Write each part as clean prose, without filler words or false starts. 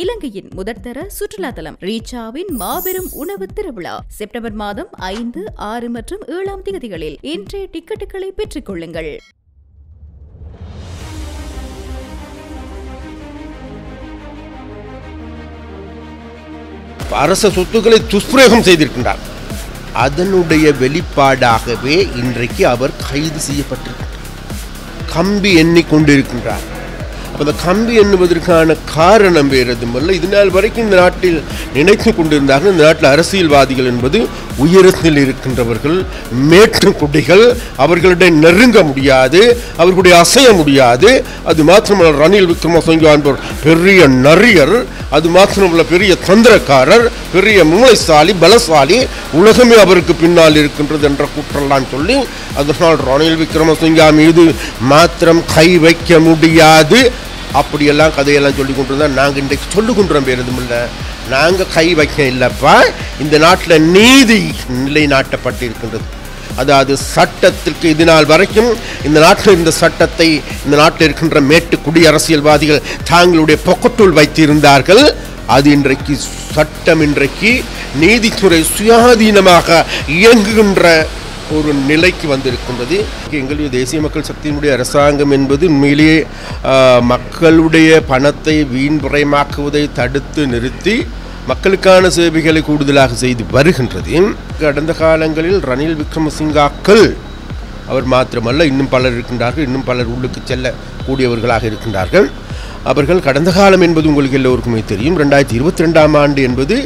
இலங்கையின் முதற்தர சுற்றுலா தலம் ரீச்சாவின் மாபெரும் உணவு திருவிழா செப்டம்பர் மாதம் 5, 6 மற்றும் 7ஆம் தேதிகளில் இன்றைய டிக்கெட்டுகளை பெற்றுக் கொள்ளுங்கள். அரச சொத்துக்களை துஷ்பிரயோகம் செய்திருக்கின்றார். அதனுடைய வெளிப்பாடாகவே இன்றைக்கு அவர் கைது செய்யப்பட்டிருக்கிறார். கம்பி எண்ணிக்கொண்டிருக்கின்றார். அந்த கம்பி எண்ணுவதற்கான காரணம் வேறதுமல்ல, இது நாள் வரைக்கும் இந்த நாட்டில் நினைத்து கொண்டிருந்தார்கள். இந்த நாட்டில் அரசியல்வாதிகள் என்பது உயரத்தில் இருக்கின்றவர்கள், மேற்று குடிகள், அவர்களிடையே நெருங்க முடியாது, அவர்களுடைய அசைய முடியாது. அது மாத்திரமல்ல, ரணில் விக்ரமசிங்கே என்பவர் பெரிய நரியர், அது மாத்திரமல்ல பெரிய தந்திரக்காரர், பெரிய மூளைசாலி, பலசாலி, உலகமே அவருக்கு பின்னால் இருக்கின்றது என்ற குற்றெல்லாம் சொல்லி, அதனால் ரணில் விக்ரமசிங்கே மீது மாத்திரம் கை வைக்க முடியாது அப்படியெல்லாம் கதையெல்லாம் சொல்லி கொண்டிருந்தோம். நாங்கள் இன்றைக்கு சொல்லுகின்றோம் வேறு எதுவும் இல்லை, நாங்கள் கை வைக்க இல்லைப்பா. இந்த நாட்டில் நீதி நிலைநாட்டப்பட்டு இருக்கின்றது. அதாவது சட்டத்திற்கு இது நாள் வரைக்கும் இந்த நாட்டில் இருந்த சட்டத்தை இந்த நாட்டில் இருக்கின்ற மேட்டு குடி அரசியல்வாதிகள் தாங்களுடைய பொக்கட்டுள் வைத்திருந்தார்கள். அது இன்றைக்கு சட்டம், இன்றைக்கு நீதித்துறை சுயாதீனமாக இயங்குகின்ற ஒரு நிலைக்கு வந்திருக்கின்றது. எங்களுடைய தேசிய மக்கள் சக்தியினுடைய அரசாங்கம் என்பது உண்மையிலேயே மக்களுடைய பணத்தை வீண்புறமாக்குவதை தடுத்து நிறுத்தி மக்களுக்கான சேவைகளை கூடுதலாக செய்து வருகின்றது. கடந்த காலங்களில் ரணில் விக்ரமசிங்காக்கள் அவர் மாத்திரமல்ல, இன்னும் பலர் இருக்கின்றார்கள், இன்னும் பலர் உள்ளுக்கு செல்லக்கூடியவர்களாக இருக்கின்றார்கள். அவர்கள் கடந்த காலம் என்பது உங்களுக்கு எல்லோருக்குமே தெரியும். 2022ஆம் ஆண்டு என்பது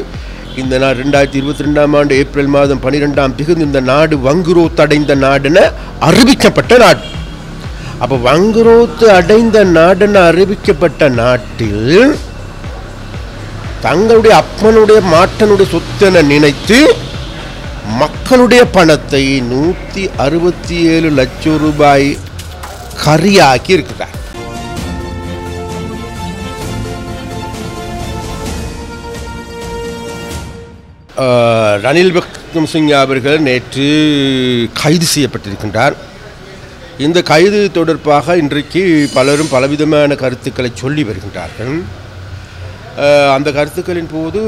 இந்த 2022ஆம் ஆண்டு ஏப்ரல் மாதம் 12ஆம் தேதி இந்த நாடு வங்குரோத்து அடைந்த நாடென அறிவிக்கப்பட்ட நாடு. அப்போ வங்குரோத்து அடைந்த நாடென அறிவிக்கப்பட்ட நாட்டில் தங்களுடைய அப்பனுடைய மாட்டனுடைய சொத்தென நினைத்து மக்களுடைய பணத்தை 167 லட்சம் ரூபாய் கரியாக்கி இருக்கிறார். ரணில் விக்ரமசிங்கே அவர்கள் நேற்று கைது செய்யப்பட்டிருக்கின்றார். இந்த கைது தொடர்பாக இன்றைக்கு பலரும் பலவிதமான கருத்துக்களை சொல்லி வருகின்றார்கள். அந்த கருத்துக்களின் போது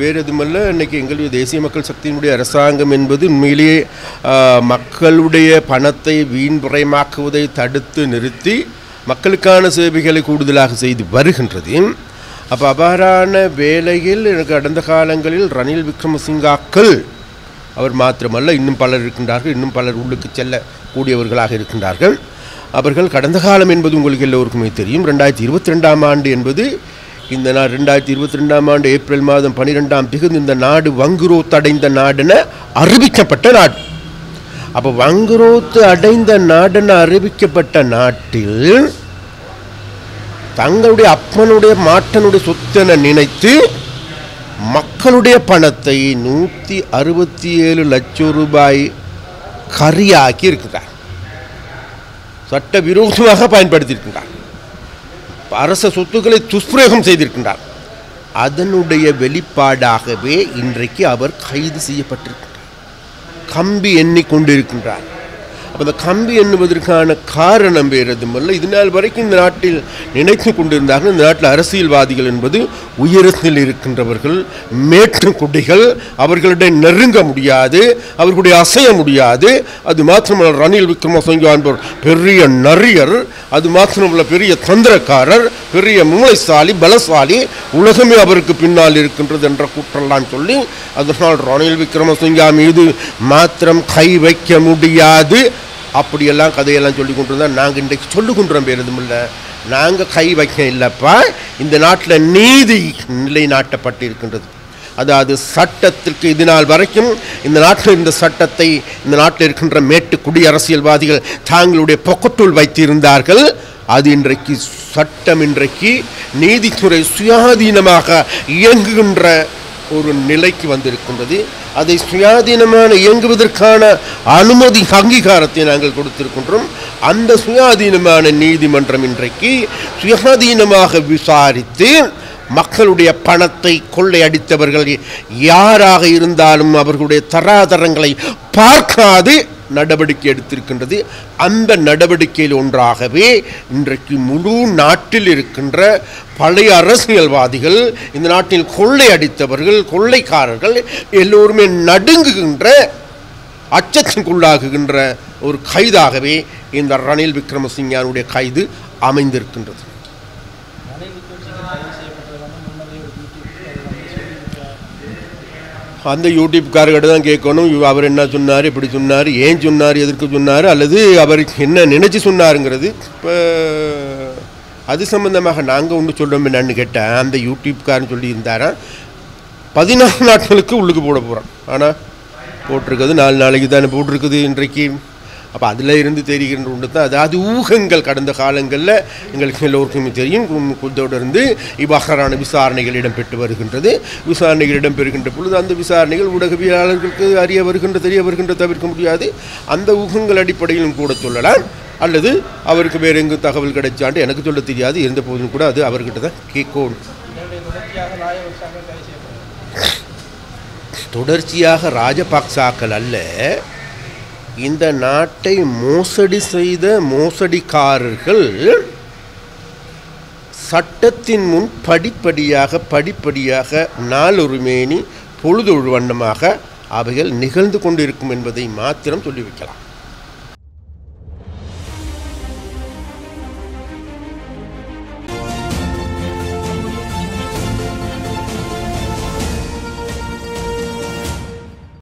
வேறு எதுவுமல்ல, இன்றைக்கி எங்களுடைய தேசிய மக்கள் சக்தியினுடைய அரசாங்கம் என்பது உண்மையிலேயே மக்களுடைய பணத்தை வீண்புறமாக்குவதை தடுத்து நிறுத்தி மக்களுக்கான சேவைகளை கூடுதலாக செய்து வருகின்றது. அப்போ அவ்வாறான வேளையில் கடந்த காலங்களில் ரணில் விக்ரமசிங்காக்கள் அவர் மாத்திரமல்ல, இன்னும் பலர் இருக்கின்றார்கள், இன்னும் பலர் உள்ளுக்கு செல்லக்கூடியவர்களாக இருக்கின்றார்கள். அவர்கள் கடந்த காலம் என்பது உங்களுக்கு எல்லோருக்குமே தெரியும். 2022ஆம் ஆண்டு என்பது இந்த 2022ஆம் ஆண்டு ஏப்ரல் மாதம் 12ஆம் தேதி இந்த நாடு வங்குரோத்து அடைந்த நாடென அறிவிக்கப்பட்ட நாடு. அப்போ வங்குரோத்து அடைந்த நாடென அறிவிக்கப்பட்ட நாட்டில் தங்களுடைய அப்பனுடைய மாட்டனுடைய சொத்தென நினைத்து மக்களுடைய பணத்தை 167 லட்சம் ரூபாய் கரியாக்கி இருக்கிறார். சட்ட விரோதமாக பயன்படுத்தியிருக்கின்றார். அரச சொத்துக்களை துஷ்பிரயோகம் செய்திருக்கின்றார். அதனுடைய வெளிப்பாடாகவே இன்றைக்கு அவர் கைது செய்யப்பட்டிருக்கிறார். கம்பி எண்ணிக்கொண்டிருக்கின்றார். அப்போ அந்த கம்பி எண்ணுவதற்கான காரணம் வேறு எதுவுமல்ல, இது நாள் வரைக்கும் இந்த நாட்டில் நினைத்து கொண்டிருந்தார்கள். இந்த நாட்டில் அரசியல்வாதிகள் என்பது உயரத்தில் இருக்கின்றவர்கள், மேற்று குடிகள், அவர்களிடையே நெருங்க முடியாது, அவர்களுடைய அசைய முடியாது. அது மாத்திரமல்ல, ரணில் விக்ரமசிங்கே என்பவர் பெரிய நரியர், அது மாத்திரமல்ல பெரிய தந்திரக்காரர், பெரிய மூளைசாலி, பலசாலி, உலகமே அவருக்கு பின்னால் இருக்கின்றது என்ற குற்றெல்லாம் சொல்லி, அதனால் ரணில் விக்ரமசிங்கே மீது மாத்திரம் கை வைக்க முடியாது அப்படியெல்லாம் கதையெல்லாம் சொல்லி கொண்டிருந்தோம். நாங்கள் இன்றைக்கு சொல்லுகின்றோம் வேறு எதுவும் இல்லை, நாங்கள் கை வைக்க இல்லைப்பா. இந்த நாட்டில் நீதி நிலைநாட்டப்பட்டு இருக்கின்றது. அதாவது சட்டத்திற்கு இது நாள் வரைக்கும் இந்த நாட்டில் இருந்த சட்டத்தை இந்த நாட்டில் இருக்கின்ற மேட்டு குடி அரசியல்வாதிகள் தாங்களுடைய பொக்கட்டுள் வைத்திருந்தார்கள். அது இன்றைக்கு சட்டம், இன்றைக்கு நீதித்துறை சுயாதீனமாக இயங்குகின்ற ஒரு நிலைக்கு வந்திருக்கின்றது. அதை சுயாதீனமான இயங்குவதற்கான அனுமதி அங்கீகாரத்தை நாங்கள் கொடுத்திருக்கின்றோம். அந்த சுயாதீனமான நீதிமன்றம் இன்றைக்கு சுயாதீனமாக விசாரித்து மக்களுடைய பணத்தை கொள்ளையடித்தவர்கள் யாராக இருந்தாலும் அவர்களுடைய தராதரங்களை பார்க்காது நடவடிக்கை எடுத்திருக்கின்றது. அந்த நடவடிக்கையில் ஒன்றாகவே இன்றைக்கு முழு நாட்டில் இருக்கின்ற பழைய அரசியல்வாதிகள், இந்த நாட்டில் கொள்ளை அடித்தவர்கள், கொள்ளைக்காரர்கள் எல்லோருமே நடுங்குகின்ற, அச்சத்துக்குள்ளாகுகின்ற ஒரு கைதாகவே இந்த ரணில் விக்ரமசிங்கனுடைய கைது அமைந்திருக்கின்றது. அந்த யூடியூப்காரர்கிட்ட தான் கேட்கணும், அவர் என்ன சொன்னார், இப்படி சொன்னார், ஏன் சொன்னார், எதற்கு சொன்னார், அல்லது அவருக்கு என்ன நினச்சி சொன்னாருங்கிறது. இப்போ அது சம்பந்தமாக நாங்கள் ஒன்று சொல்கிறோம். என்னன்னு கேட்டேன், அந்த யூடியூப்காரன் சொல்லியிருந்தாரா 14 நாட்களுக்கு உள்ளுக்கு போட போகிறோம். ஆனால் போட்டிருக்குது 4 நாளைக்கு தானே போட்டிருக்குது இன்றைக்கு. அப்போ அதில் இருந்து தெரிகின்ற ஒன்று தான், அதாவது ஊகங்கள். கடந்த காலங்களில் எங்களுக்கு எல்லோருக்குமே தெரியும், தொடர்ந்து இவ்வாறான விசாரணைகள் இடம்பெற்று வருகின்றது. விசாரணைகள் இடம்பெறுகின்ற பொழுது அந்த விசாரணைகள் ஊடகவியலாளர்களுக்கு தெரிய வருகின்ற தவிர்க்க முடியாது. அந்த ஊகங்கள் அடிப்படையிலும் கூட சொல்லலாம், அல்லது அவருக்கு வேறு எங்கும் தகவல் கிடைச்சாண்டு எனக்கு சொல்ல தெரியாது. இருந்த போதும் கூட அது அவர்கிட்ட தான் கேட்கணும். தொடர்ச்சியாக ராஜபக்சாக்கள் அல்ல, இந்த நாட்டை மோசடி செய்த மோசடிக்காரர்கள் சட்டத்தின் முன் படிப்படியாக நாளொருமேனி பொழுதொரு வண்ணமாக அவைகள் நிகழ்ந்து கொண்டிருக்கும் என்பதை மாத்திரம் சொல்லி வைக்கலாம்.